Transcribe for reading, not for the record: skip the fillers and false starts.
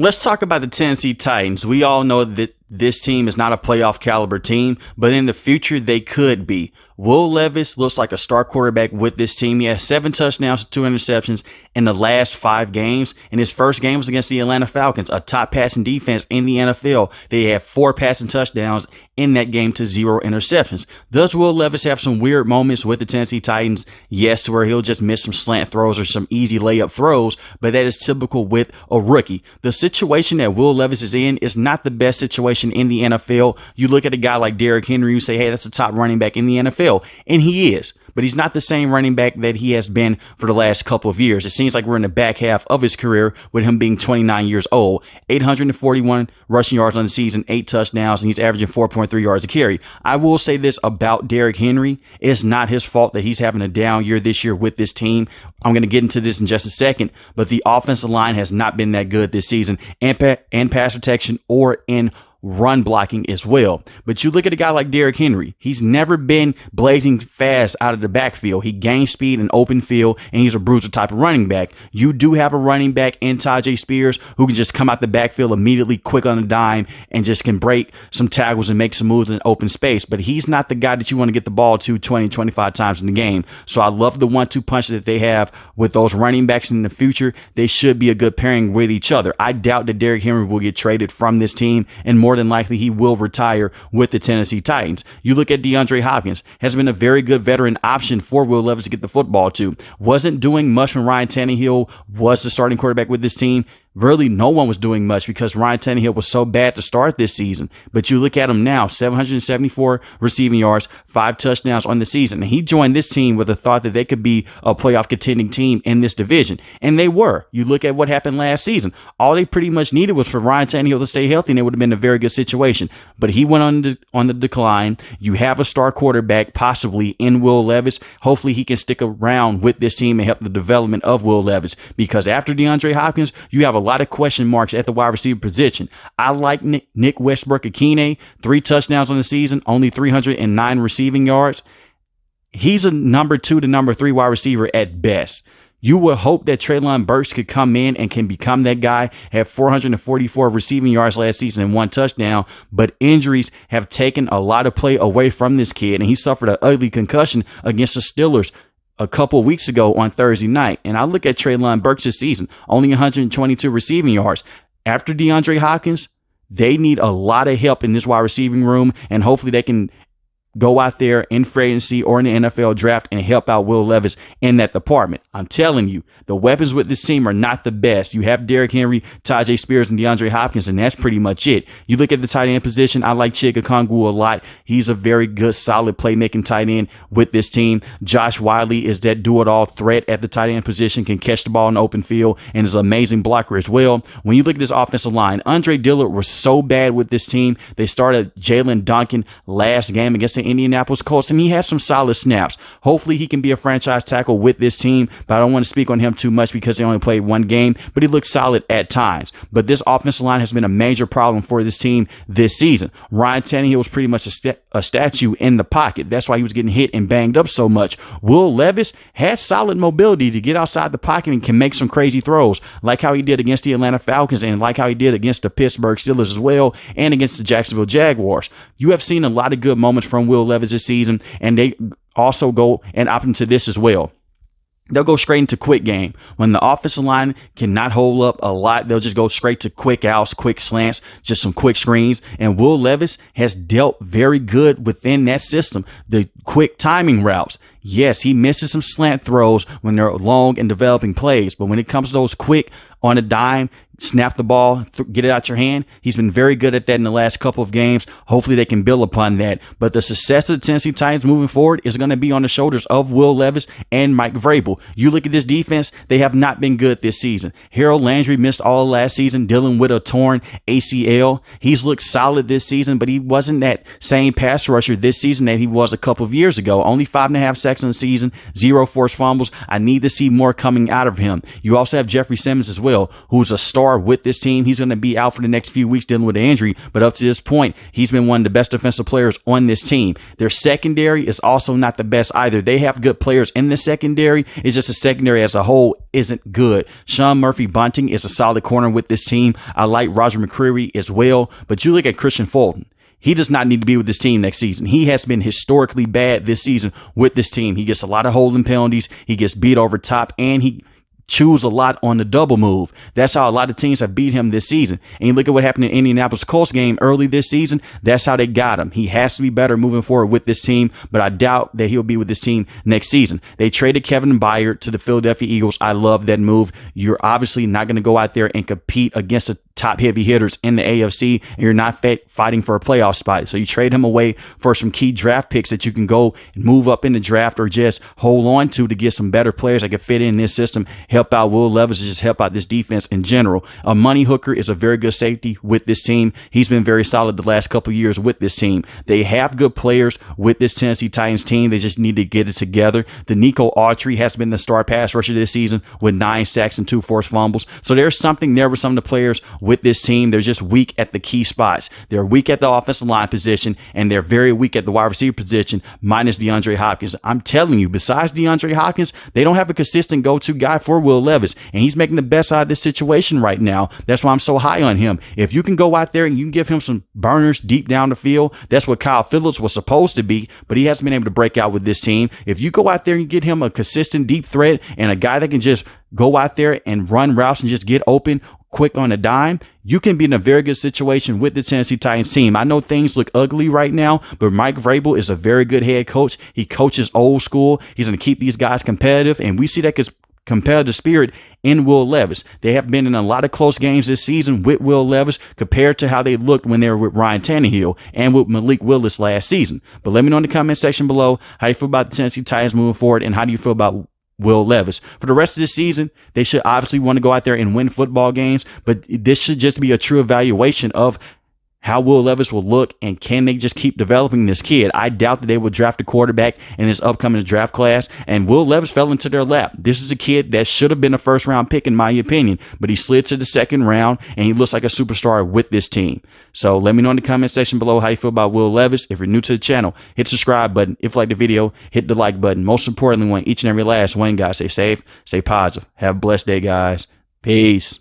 Let's talk about the Tennessee Titans. We all know that this team is not a playoff caliber team, but in the future they could be. Will Levis looks like a star quarterback with this team. He has 7 touchdowns, 2 interceptions in the last 5 games. And his first game was against the Atlanta Falcons, a top passing defense in the NFL. They had 4 passing touchdowns in that game to 0 interceptions. Does Will Levis have some weird moments with the Tennessee Titans? Yes, to where he'll just miss some slant throws or some easy layup throws, but that is typical with a rookie. The situation that Will Levis is in is not the best situation in the NFL. You look at a guy like Derrick Henry, you say, hey, that's the top running back in the NFL. And he is, but he's not the same running back that he has been for the last couple of years. It seems like we're in the back half of his career with him being 29 years old, 841 rushing yards on the season, 8 touchdowns, and he's averaging 4.3 yards a carry. I will say this about Derrick Henry. It's not his fault that he's having a down year this year with this team. I'm going to get into this in just a second, but the offensive line has not been that good this season in pass protection or in run blocking as well. But you look at a guy like Derrick Henry, he's never been blazing fast out of the backfield. He gains speed in open field, and he's a bruiser type of running back. You do have a running back in Tajay Spears who can just come out the backfield immediately, quick on a dime, and just can break some tackles and make some moves in open space. But he's not the guy that you want to get the ball to 20, 25 times in the game. So I love the 1-2 punch that they have with those running backs in the future. They should be a good pairing with each other. I doubt that Derrick Henry will get traded from this team, and more than likely he will retire with the Tennessee Titans. You look at DeAndre Hopkins, has been a very good veteran option for Will Levis to get the football to. Wasn't doing much when Ryan Tannehill was the starting quarterback with this team. Really, no one was doing much because Ryan Tannehill was so bad to start this season. But you look at him now, 774 receiving yards, 5 touchdowns on the season. And he joined this team with a thought that they could be a playoff contending team in this division. And they were. You look at what happened last season. All they pretty much needed was for Ryan Tannehill to stay healthy, and it would have been a very good situation. But he went on the decline. You have a star quarterback, possibly in Will Levis. Hopefully he can stick around with this team and help the development of Will Levis. Because after DeAndre Hopkins, you have a lot of question marks at the wide receiver position. I like Nick Westbrook-Akine, 3 touchdowns on the season, only 309 receiving yards. He's a number 2 to number 3 wide receiver at best. You would hope that Treylon Burks could come in and can become that guy. Had 444 receiving yards last season and 1 touchdown, but injuries have taken a lot of play away from this kid, and he suffered an ugly concussion against the Steelers a couple weeks ago on Thursday night. And I look at Treylon Burks this season, only 122 receiving yards. After DeAndre Hopkins, they need a lot of help in this wide receiving room, and hopefully they can go out there in free agency or in the NFL draft and help out Will Levis in that department. I'm telling you, the weapons with this team are not the best. You have Derrick Henry, Tajay Spears, and DeAndre Hopkins, and that's pretty much it. You look at the tight end position, I like Chig Okongwu a lot. He's a very good, solid playmaking tight end with this team. Josh Wiley is that do-it-all threat at the tight end position, can catch the ball in the open field, and is an amazing blocker as well. When you look at this offensive line, Andre Dillard was so bad with this team. They started Jalen Duncan last game against the Indianapolis Colts, and he has some solid snaps. Hopefully he can be a franchise tackle with this team, but I don't want to speak on him too much because he only played 1 game, but he looks solid at times. But this offensive line has been a major problem for this team this season. Ryan Tannehill was pretty much a statue in the pocket. That's why he was getting hit and banged up so much. Will Levis has solid mobility to get outside the pocket and can make some crazy throws, like how he did against the Atlanta Falcons and like how he did against the Pittsburgh Steelers as well, and against the Jacksonville Jaguars. You have seen a lot of good moments from Will Levis this season, and they also go and opt into this as well. They'll go straight into quick game. When the offensive line cannot hold up a lot, they'll just go straight to quick outs, quick slants, just some quick screens. And Will Levis has dealt very good within that system. The quick timing routes. Yes, he misses some slant throws when they're long and developing plays, but when it comes to those quick on a dime, snap the ball, get it out your hand, he's been very good at that in the last couple of games. Hopefully they can build upon that. But the success of the Tennessee Titans moving forward is going to be on the shoulders of Will Levis and Mike Vrabel. You look at this defense, they have not been good this season. Harold Landry missed all last season, dealing with a torn ACL. He's looked solid this season, but he wasn't that same pass rusher this season that he was a couple of years ago. Only 5.5 sacks in the season, 0 forced fumbles. I need to see more coming out of him. You also have Jeffrey Simmons as well, who's a star superstar with this team. He's going to be out for the next few weeks dealing with an injury, but up to this point, he's been one of the best defensive players on this team. Their secondary is also not the best either. They have good players in the secondary. It's just the secondary as a whole isn't good. Sean Murphy-Bunting is a solid corner with this team. I like Roger McCreary as well, but you look at Christian Fulton. He does not need to be with this team next season. He has been historically bad this season with this team. He gets a lot of holding penalties. He gets beat over top, and he chews a lot on the double move. That's how a lot of teams have beat him this season. And you look at what happened in Indianapolis Colts game early this season. That's how they got him. He has to be better moving forward with this team, but I doubt that he'll be with this team next season. They traded Kevin Byard to the Philadelphia Eagles. I love that move. You're obviously not going to go out there and compete against the top heavy hitters in the AFC, and you're not fighting for a playoff spot. So you trade him away for some key draft picks that you can go and move up in the draft or just hold on to get some better players that can fit in this system, help out Will Levis, just help out this defense in general. Money Hooker is a very good safety with this team. He's been very solid the last couple of years with this team. They have good players with this Tennessee Titans team. They just need to get it together. The Nico Autry has been the star pass rusher this season with 9 sacks and 2 forced fumbles. So there's something there with some of the players with this team. They're just weak at the key spots. They're weak at the offensive line position, and they're very weak at the wide receiver position, minus DeAndre Hopkins. I'm telling you, besides DeAndre Hopkins, they don't have a consistent go-to guy for Will Levis, and he's making the best out of this situation right now. That's why I'm so high on him. If you can go out there and you can give him some burners deep down the field, that's what Kyle Phillips was supposed to be, but he hasn't been able to break out with this team. If you go out there and you get him a consistent deep threat and a guy that can just go out there and run routes and just get open quick on a dime, you can be in a very good situation with the Tennessee Titans team. I know things look ugly right now, but Mike Vrabel is a very good head coach. He coaches old school. He's going to keep these guys competitive, and we see that competitive spirit in Will Levis. They have been in a lot of close games this season with Will Levis compared to how they looked when they were with Ryan Tannehill and with Malik Willis last season. But let me know in the comment section below how you feel about the Tennessee Titans moving forward, and how do you feel about Will Levis. For the rest of this season, they should obviously want to go out there and win football games, but this should just be a true evaluation of how Will Levis will look, and can they just keep developing this kid? I doubt that they will draft a quarterback in this upcoming draft class, and Will Levis fell into their lap. This is a kid that should have been a first-round pick in my opinion, but he slid to the second round, and he looks like a superstar with this team. So let me know in the comment section below how you feel about Will Levis. If you're new to the channel, hit the subscribe button. If you like the video, hit the like button. Most importantly, want each and every last one, guys, stay safe, stay positive. Have a blessed day, guys. Peace.